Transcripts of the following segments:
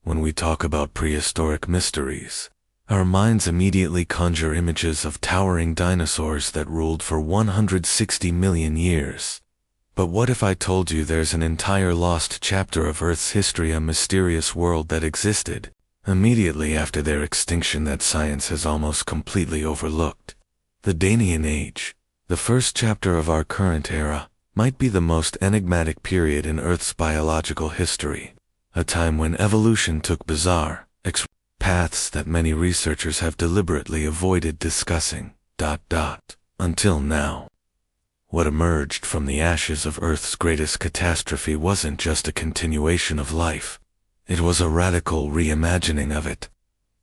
When we talk about prehistoric mysteries, our minds immediately conjure images of towering dinosaurs that ruled for 160 million years. But what if I told you there's an entire lost chapter of Earth's history, a mysterious world that existed immediately after their extinction that science has almost completely overlooked? The Danian Age, the first chapter of our current era, might be the most enigmatic period in Earth's biological history, a time when evolution took bizarre paths that many researchers have deliberately avoided discussing, until now. What emerged from the ashes of Earth's greatest catastrophe wasn't just a continuation of life. It was a radical reimagining of it.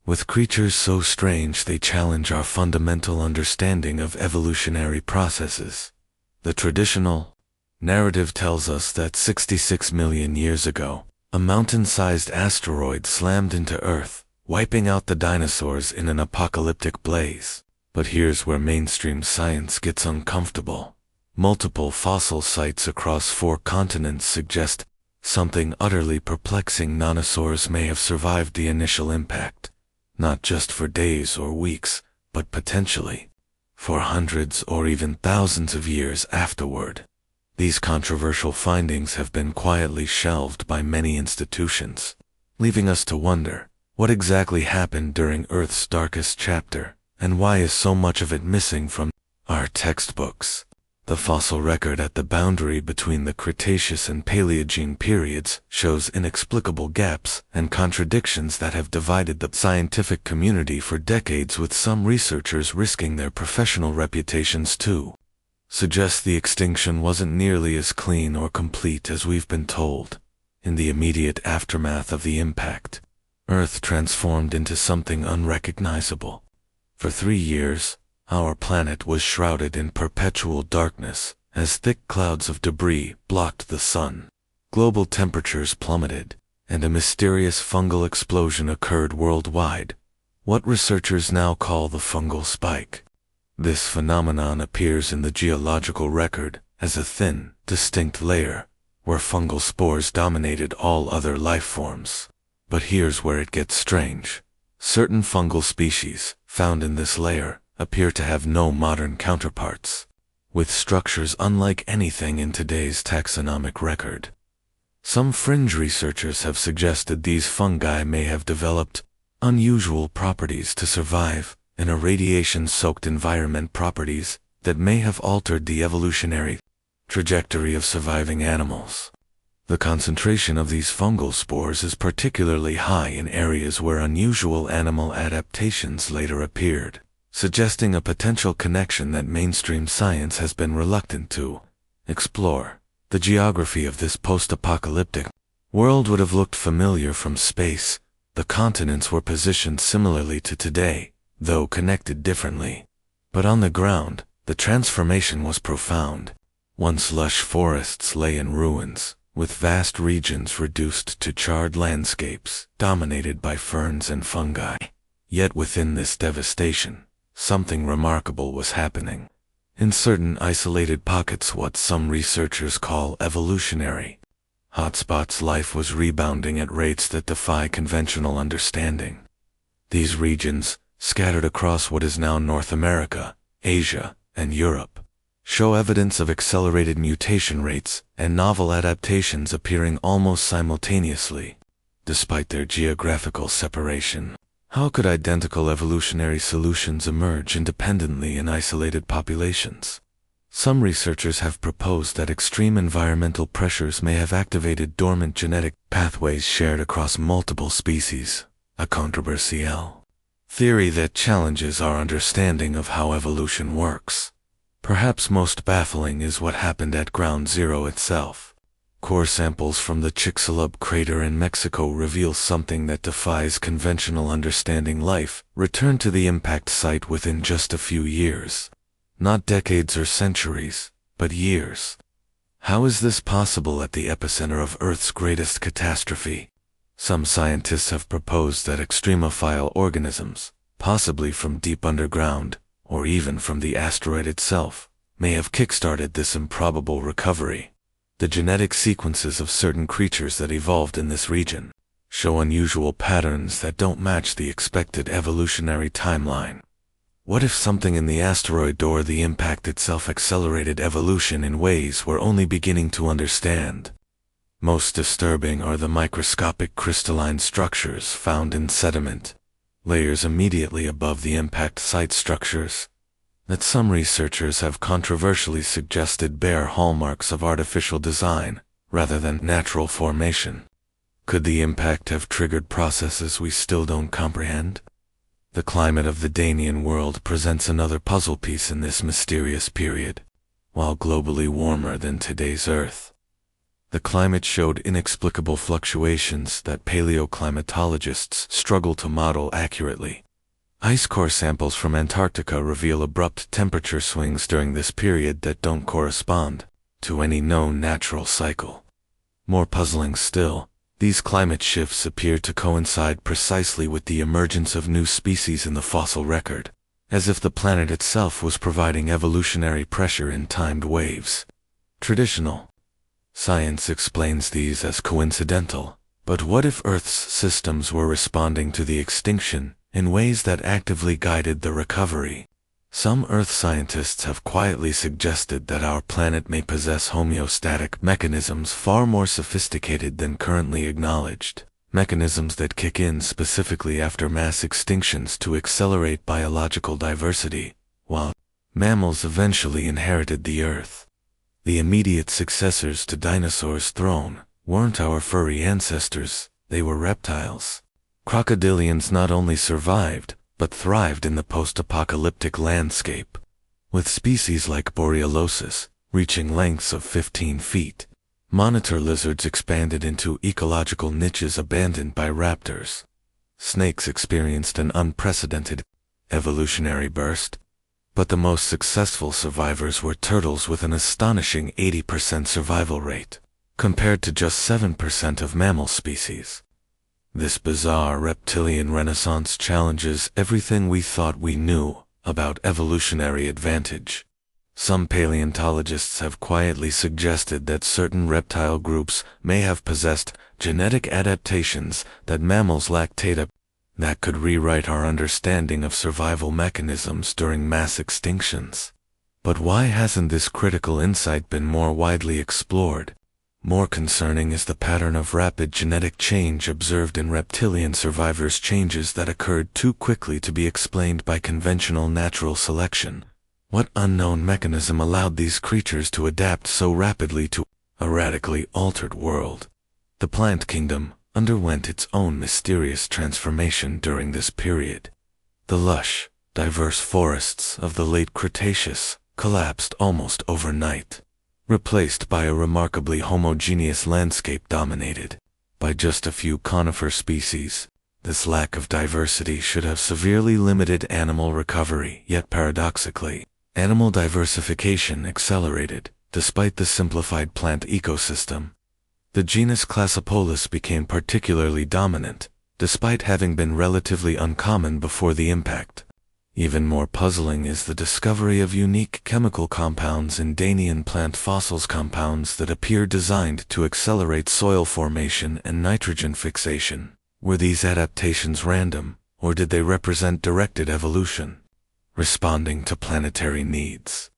With creatures so strange they challenge our fundamental understanding of evolutionary processes. The traditional narrative tells us that 66 million years ago, a mountain-sized asteroid slammed into Earth, wiping out the dinosaurs in an apocalyptic blaze. But here's where mainstream science gets uncomfortable. Multiple fossil sites across 4 continents suggest something utterly perplexing. Dinosaurs may have survived the initial impact, not just for days or weeks, but potentially for hundreds or even thousands of years afterward. These controversial findings have been quietly shelved by many institutions, leaving us to wonder, what exactly happened during Earth's darkest chapter, and why is so much of it missing from our textbooks? The fossil record at the boundary between the Cretaceous and Paleogene periods shows inexplicable gaps and contradictions that have divided the scientific community for decades, with some researchers risking their professional reputations to suggest the extinction wasn't nearly as clean or complete as we've been told. In the immediate aftermath of the impact, Earth transformed into something unrecognizable. For 3 years, our planet was shrouded in perpetual darkness as thick clouds of debris blocked the sun. Global temperatures plummeted, and a mysterious fungal explosion occurred worldwide, what researchers now call the fungal spike. This phenomenon appears in the geological record as a thin, distinct layer, where fungal spores dominated all other life forms. But here's where it gets strange. Certain fungal species, found in this layer, appear to have no modern counterparts, with structures unlike anything in today's taxonomic record. Some fringe researchers have suggested these fungi may have developed unusual properties to survive in a radiation-soaked environment, properties that may have altered the evolutionary trajectory of surviving animals. The concentration of these fungal spores is particularly high in areas where unusual animal adaptations later appeared, suggesting a potential connection that mainstream science has been reluctant to explore. The geography of this post-apocalyptic world would have looked familiar from space. The continents were positioned similarly to today, though connected differently. But on the ground, the transformation was profound. Once lush forests lay in ruins, with vast regions reduced to charred landscapes dominated by ferns and fungi. Yet within this devastation, something remarkable was happening. In certain isolated pockets, what some researchers call evolutionary hotspots, life was rebounding at rates that defy conventional understanding. These regions, scattered across what is now North America, Asia, and Europe, show evidence of accelerated mutation rates and novel adaptations appearing almost simultaneously. Despite their geographical separation, how could identical evolutionary solutions emerge independently in isolated populations? Some researchers have proposed that extreme environmental pressures may have activated dormant genetic pathways shared across multiple species, a controversial theory that challenges our understanding of how evolution works. Perhaps most baffling is what happened at Ground Zero itself. Core samples from the Chicxulub crater in Mexico reveal something that defies conventional understanding. Life returned to the impact site within just a few years. Not decades or centuries, but years. How is this possible at the epicenter of Earth's greatest catastrophe? Some scientists have proposed that extremophile organisms, possibly from deep underground, or even from the asteroid itself, may have kickstarted this improbable recovery. The genetic sequences of certain creatures that evolved in this region show unusual patterns that don't match the expected evolutionary timeline. What if something in the asteroid or the impact itself accelerated evolution in ways we're only beginning to understand? Most disturbing are the microscopic crystalline structures found in sediment, layers immediately above the impact site structures, that some researchers have controversially suggested bear hallmarks of artificial design rather than natural formation. Could the impact have triggered processes we still don't comprehend? The climate of the Danian world presents another puzzle piece in this mysterious period. While globally warmer than today's Earth, the climate showed inexplicable fluctuations that paleoclimatologists struggle to model accurately. Ice core samples from Antarctica reveal abrupt temperature swings during this period that don't correspond to any known natural cycle. More puzzling still, these climate shifts appear to coincide precisely with the emergence of new species in the fossil record, as if the planet itself was providing evolutionary pressure in timed waves. Traditional science explains these as coincidental, but what if Earth's systems were responding to the extinction in ways that actively guided the recovery? Some Earth scientists have quietly suggested that our planet may possess homeostatic mechanisms far more sophisticated than currently acknowledged, mechanisms that kick in specifically after mass extinctions to accelerate biological diversity, while mammals eventually inherited the Earth. The immediate successors to dinosaurs' throne weren't our furry ancestors, they were reptiles. Crocodilians not only survived, but thrived in the post-apocalyptic landscape, with species like Borealosis reaching lengths of 15 feet. Monitor lizards expanded into ecological niches abandoned by raptors. Snakes experienced an unprecedented evolutionary burst, but the most successful survivors were turtles with an astonishing 80% survival rate, compared to just 7% of mammal species. This bizarre reptilian renaissance challenges everything we thought we knew about evolutionary advantage. Some paleontologists have quietly suggested that certain reptile groups may have possessed genetic adaptations that mammals lacked that could rewrite our understanding of survival mechanisms during mass extinctions. But why hasn't this critical insight been more widely explored? More concerning is the pattern of rapid genetic change observed in reptilian survivors, changes that occurred too quickly to be explained by conventional natural selection. What unknown mechanism allowed these creatures to adapt so rapidly to a radically altered world? The plant kingdom underwent its own mysterious transformation during this period. The lush, diverse forests of the late Cretaceous collapsed almost overnight, replaced by a remarkably homogeneous landscape dominated by just a few conifer species. This lack of diversity should have severely limited animal recovery, yet paradoxically, animal diversification accelerated despite the simplified plant ecosystem. The genus Classopolus became particularly dominant, despite having been relatively uncommon before the impact. Even more puzzling is the discovery of unique chemical compounds in Danian plant fossils, compounds that appear designed to accelerate soil formation and nitrogen fixation. Were these adaptations random, or did they represent directed evolution, responding to planetary needs?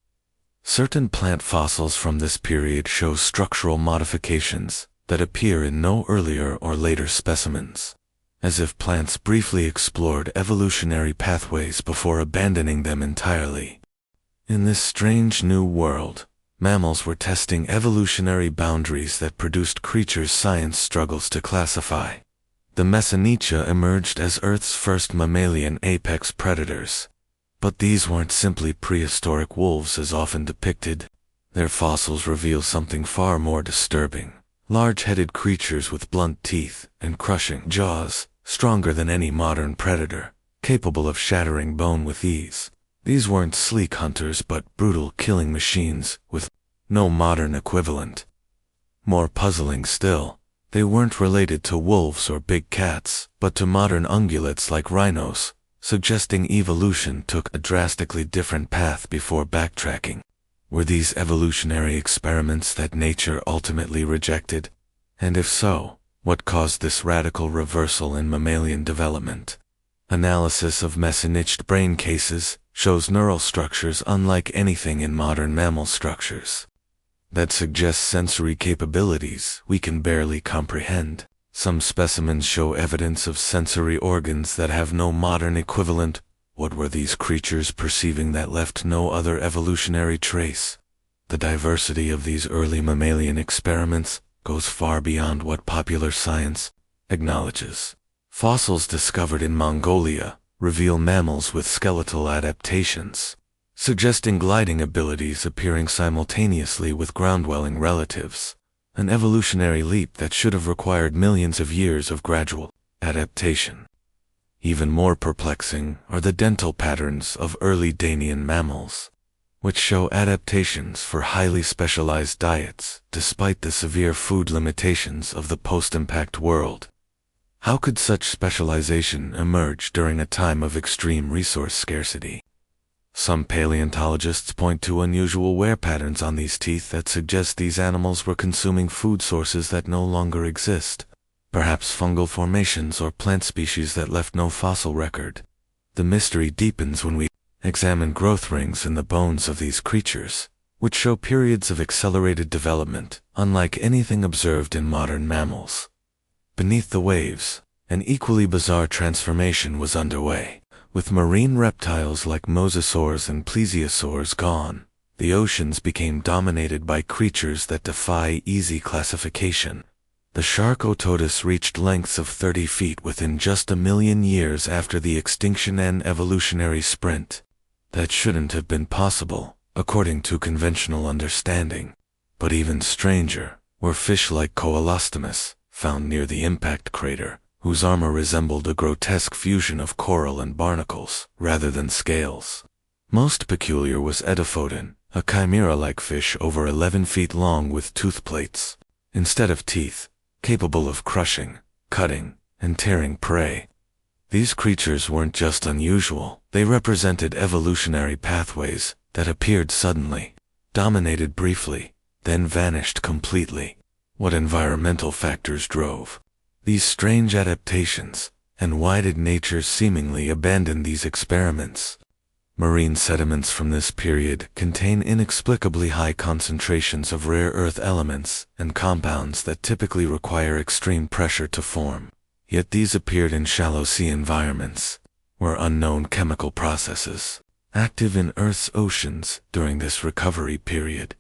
Certain plant fossils from this period show structural modifications that appear in no earlier or later specimens, as if plants briefly explored evolutionary pathways before abandoning them entirely. In this strange new world, mammals were testing evolutionary boundaries that produced creatures science struggles to classify. The Mesonychids emerged as Earth's first mammalian apex predators. But these weren't simply prehistoric wolves as often depicted. Their fossils reveal something far more disturbing. Large-headed creatures with blunt teeth and crushing jaws, stronger than any modern predator, capable of shattering bone with ease. These weren't sleek hunters but brutal killing machines with no modern equivalent. More puzzling still, they weren't related to wolves or big cats, but to modern ungulates like rhinos, suggesting evolution took a drastically different path before backtracking. Were these evolutionary experiments that nature ultimately rejected? And if so, What caused this radical reversal in mammalian development? Analysis of mesonychid brain cases shows neural structures unlike anything in modern mammal structures. That suggests sensory capabilities we can barely comprehend. Some specimens show evidence of sensory organs that have no modern equivalent. What were these creatures perceiving that left no other evolutionary trace? The diversity of these early mammalian experiments goes far beyond what popular science acknowledges. Fossils discovered in Mongolia reveal mammals with skeletal adaptations, suggesting gliding abilities appearing simultaneously with ground-dwelling relatives, an evolutionary leap that should have required millions of years of gradual adaptation. Even more perplexing are the dental patterns of early Danian mammals, which show adaptations for highly specialized diets despite the severe food limitations of the post-impact world. How could such specialization emerge during a time of extreme resource scarcity? Some paleontologists point to unusual wear patterns on these teeth that suggest these animals were consuming food sources that no longer exist, perhaps fungal formations or plant species that left no fossil record. The mystery deepens when we examine growth rings in the bones of these creatures, which show periods of accelerated development, unlike anything observed in modern mammals. Beneath the waves, an equally bizarre transformation was underway. With marine reptiles like mosasaurs and plesiosaurs gone, the oceans became dominated by creatures that defy easy classification. The shark Otodus reached lengths of 30 feet within just 1 million years after the extinction and evolutionary sprint. That shouldn't have been possible, according to conventional understanding. But even stranger were fish like Coelastomus, found near the impact crater, whose armor resembled a grotesque fusion of coral and barnacles, rather than scales. Most peculiar was Edaphodon, a chimera-like fish over 11 feet long with tooth plates, instead of teeth, capable of crushing, cutting, and tearing prey. These creatures weren't just unusual, they represented evolutionary pathways that appeared suddenly, dominated briefly, then vanished completely. What environmental factors drove these strange adaptations, and why did nature seemingly abandon these experiments? Marine sediments from this period contain inexplicably high concentrations of rare earth elements and compounds that typically require extreme pressure to form. Yet these appeared in shallow sea environments, where unknown chemical processes active in Earth's oceans during this recovery period.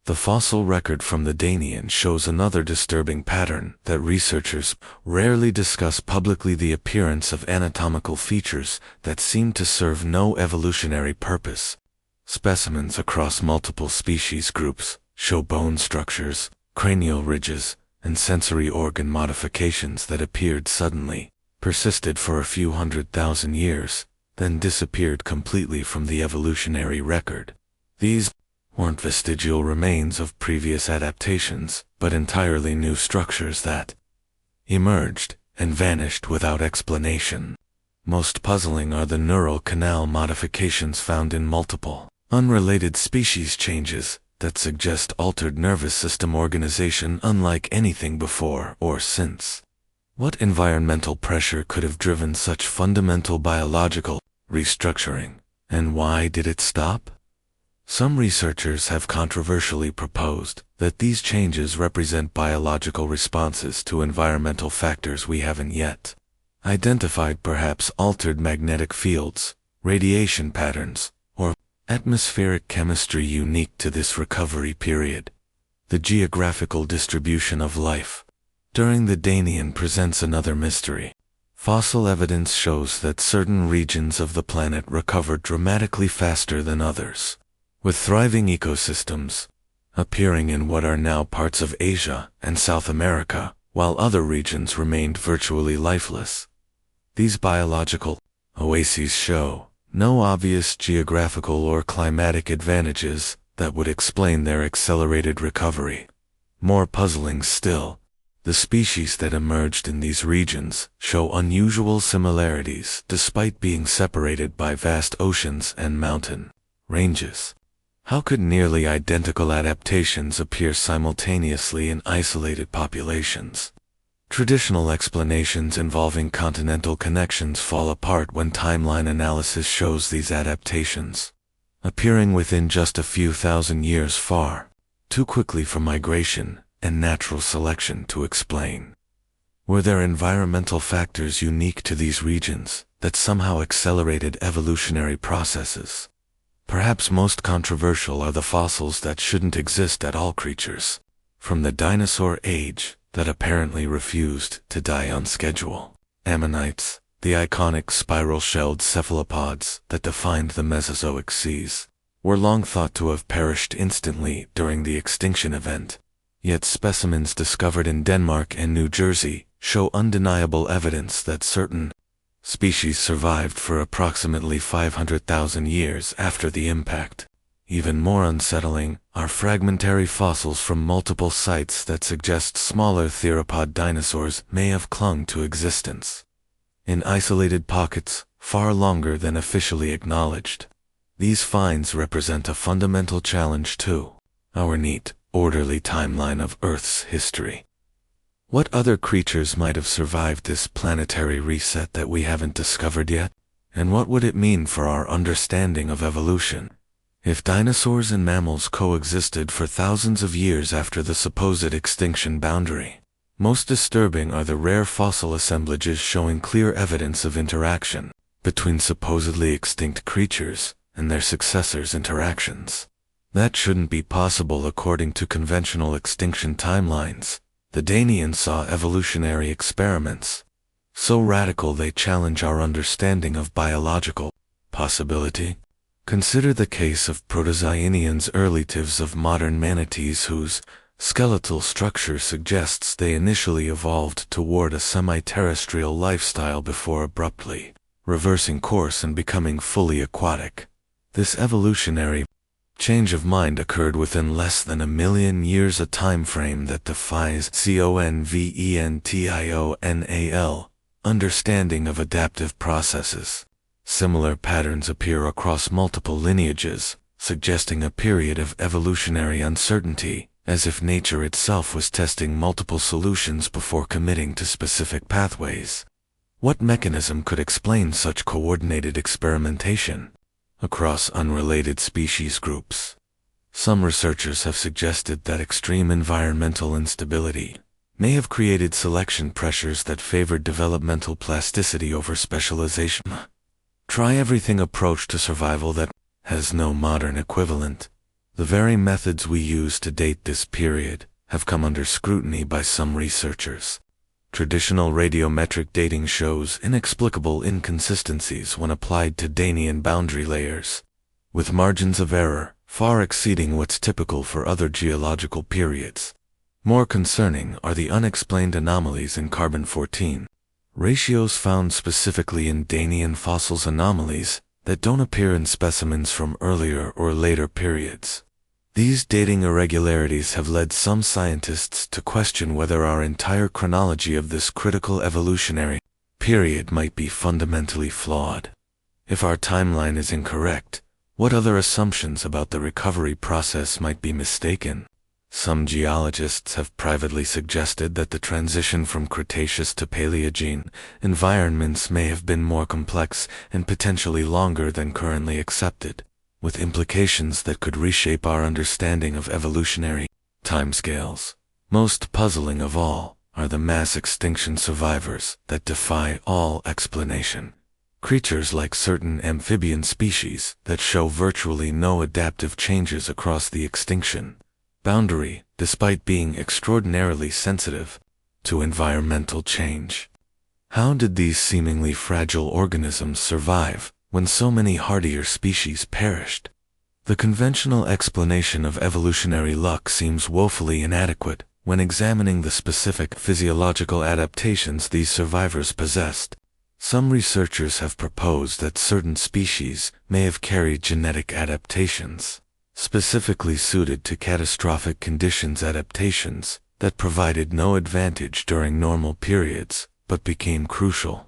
The fossil record from the Danian shows another disturbing pattern that researchers rarely discuss publicly: the appearance of anatomical features that seem to serve no evolutionary purpose. Specimens across multiple species groups show bone structures, cranial ridges, and sensory organ modifications that appeared suddenly, persisted for a few 100,000 years, then disappeared completely from the evolutionary record. These weren't vestigial remains of previous adaptations, but entirely new structures that emerged and vanished without explanation. Most puzzling are the neural canal modifications found in multiple, unrelated species changes that suggest altered nervous system organization unlike anything before or since. What environmental pressure could have driven such fundamental biological restructuring, and why did it stop? Some researchers have controversially proposed that these changes represent biological responses to environmental factors we haven't yet identified, perhaps altered magnetic fields, radiation patterns, or atmospheric chemistry unique to this recovery period. The geographical distribution of life during the Danian presents another mystery. Fossil evidence shows that certain regions of the planet recovered dramatically faster than others, with thriving ecosystems appearing in what are now parts of Asia and South America, while other regions remained virtually lifeless. These biological oases show no obvious geographical or climatic advantages that would explain their accelerated recovery. More puzzling still, the species that emerged in these regions show unusual similarities despite being separated by vast oceans and mountain ranges. How could nearly identical adaptations appear simultaneously in isolated populations? Traditional explanations involving continental connections fall apart when timeline analysis shows these adaptations appearing within just a few thousand years, far too quickly for migration and natural selection to explain. Were there environmental factors unique to these regions that somehow accelerated evolutionary processes? Perhaps most controversial are the fossils that shouldn't exist at all, creatures from the dinosaur age that apparently refused to die on schedule. Ammonites, the iconic spiral-shelled cephalopods that defined the Mesozoic seas, were long thought to have perished instantly during the extinction event. Yet specimens discovered in Denmark and New Jersey show undeniable evidence that certain species survived for approximately 500,000 years after the impact. Even more unsettling are fragmentary fossils from multiple sites that suggest smaller theropod dinosaurs may have clung to existence in isolated pockets far longer than officially acknowledged. These finds represent a fundamental challenge to our neat, orderly timeline of Earth's history. What other creatures might have survived this planetary reset that we haven't discovered yet? And what would it mean for our understanding of evolution if dinosaurs and mammals coexisted for thousands of years after the supposed extinction boundary? Most disturbing are the rare fossil assemblages showing clear evidence of interaction between supposedly extinct creatures and their successors' interactions. That shouldn't be possible according to conventional extinction timelines. The Danian saw evolutionary experiments so radical they challenge our understanding of biological possibility. Consider the case of protozoanians, relatives of modern manatees whose skeletal structure suggests they initially evolved toward a semi-terrestrial lifestyle before abruptly reversing course and becoming fully aquatic. This evolutionary change of mind occurred within less than 1 million years, a time frame that defies conventional understanding of adaptive processes. Similar patterns appear across multiple lineages, suggesting a period of evolutionary uncertainty, as if nature itself was testing multiple solutions before committing to specific pathways. What mechanism could explain such coordinated experimentation across unrelated species groups? Some researchers have suggested that extreme environmental instability may have created selection pressures that favored developmental plasticity over specialization. Try-everything approach to survival that has no modern equivalent. The very methods we use to date this period have come under scrutiny by some researchers. Traditional radiometric dating shows inexplicable inconsistencies when applied to Danian boundary layers, with margins of error far exceeding what's typical for other geological periods. More concerning are the unexplained anomalies in carbon-14 ratios found specifically in Danian fossils, anomalies that don't appear in specimens from earlier or later periods. These dating irregularities have led some scientists to question whether our entire chronology of this critical evolutionary period might be fundamentally flawed. If our timeline is incorrect, what other assumptions about the recovery process might be mistaken? Some geologists have privately suggested that the transition from Cretaceous to Paleogene environments may have been more complex and potentially longer than currently accepted, with implications that could reshape our understanding of evolutionary timescales. Most puzzling of all are the mass extinction survivors that defy all explanation. Creatures like certain amphibian species that show virtually no adaptive changes across the extinction boundary, despite being extraordinarily sensitive to environmental change. How did these seemingly fragile organisms survive when so many hardier species perished? The conventional explanation of evolutionary luck seems woefully inadequate when examining the specific physiological adaptations these survivors possessed. Some researchers have proposed that certain species may have carried genetic adaptations specifically suited to catastrophic conditions, adaptations that provided no advantage during normal periods but became crucial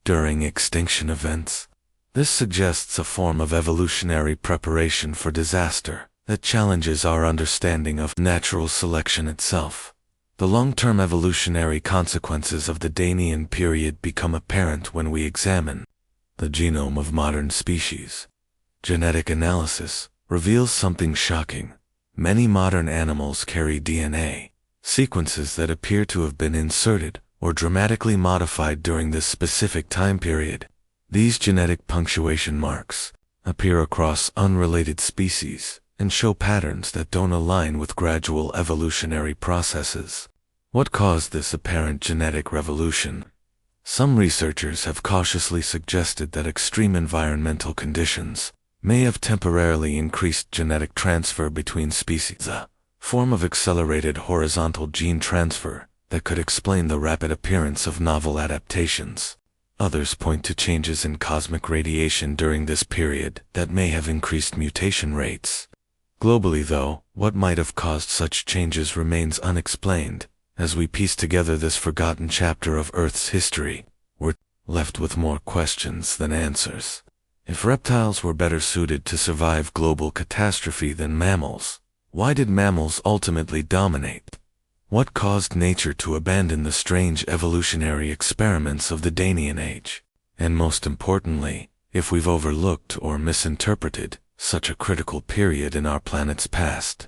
during extinction events. This suggests a form of evolutionary preparation for disaster that challenges our understanding of natural selection itself. The long-term evolutionary consequences of the Danian period become apparent when we examine the genome of modern species. Genetic analysis reveals something shocking. Many modern animals carry DNA sequences that appear to have been inserted or dramatically modified during this specific time period. These genetic punctuation marks appear across unrelated species and show patterns that don't align with gradual evolutionary processes. What caused this apparent genetic revolution? Some researchers have cautiously suggested that extreme environmental conditions may have temporarily increased genetic transfer between species, a form of accelerated horizontal gene transfer that could explain the rapid appearance of novel adaptations. Others point to changes in cosmic radiation during this period that may have increased mutation rates. Globally, though, what might have caused such changes remains unexplained. As we piece together this forgotten chapter of Earth's history, we're left with more questions than answers. If reptiles were better suited to survive global catastrophe than mammals, why did mammals ultimately dominate? What caused nature to abandon the strange evolutionary experiments of the Danian Age? And most importantly, if we've overlooked or misinterpreted such a critical period in our planet's past,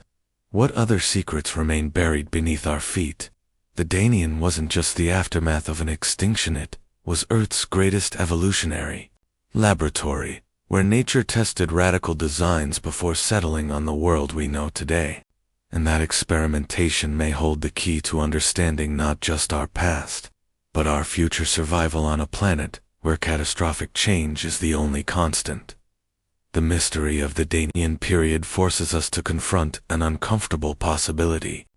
what other secrets remain buried beneath our feet? The Danian wasn't just the aftermath of an extinction, it was Earth's greatest evolutionary laboratory, where nature tested radical designs before settling on the world we know today. And that experimentation may hold the key to understanding not just our past, but our future survival on a planet where catastrophic change is the only constant. The mystery of the Danian period forces us to confront an uncomfortable possibility.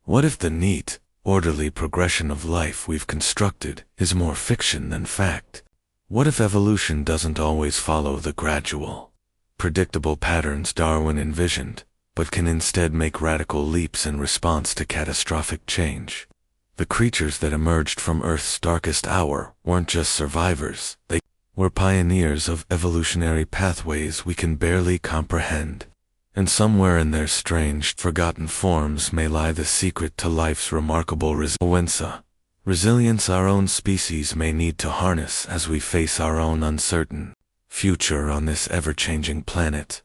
What if the neat, orderly progression of life we've constructed is more fiction than fact? What if evolution doesn't always follow the gradual, predictable patterns Darwin envisioned, but can instead make radical leaps in response to catastrophic change? The creatures that emerged from Earth's darkest hour weren't just survivors, they were pioneers of evolutionary pathways we can barely comprehend. And somewhere in their strange, forgotten forms may lie the secret to life's remarkable resilience our own species may need to harness as we face our own uncertain future on this ever-changing planet.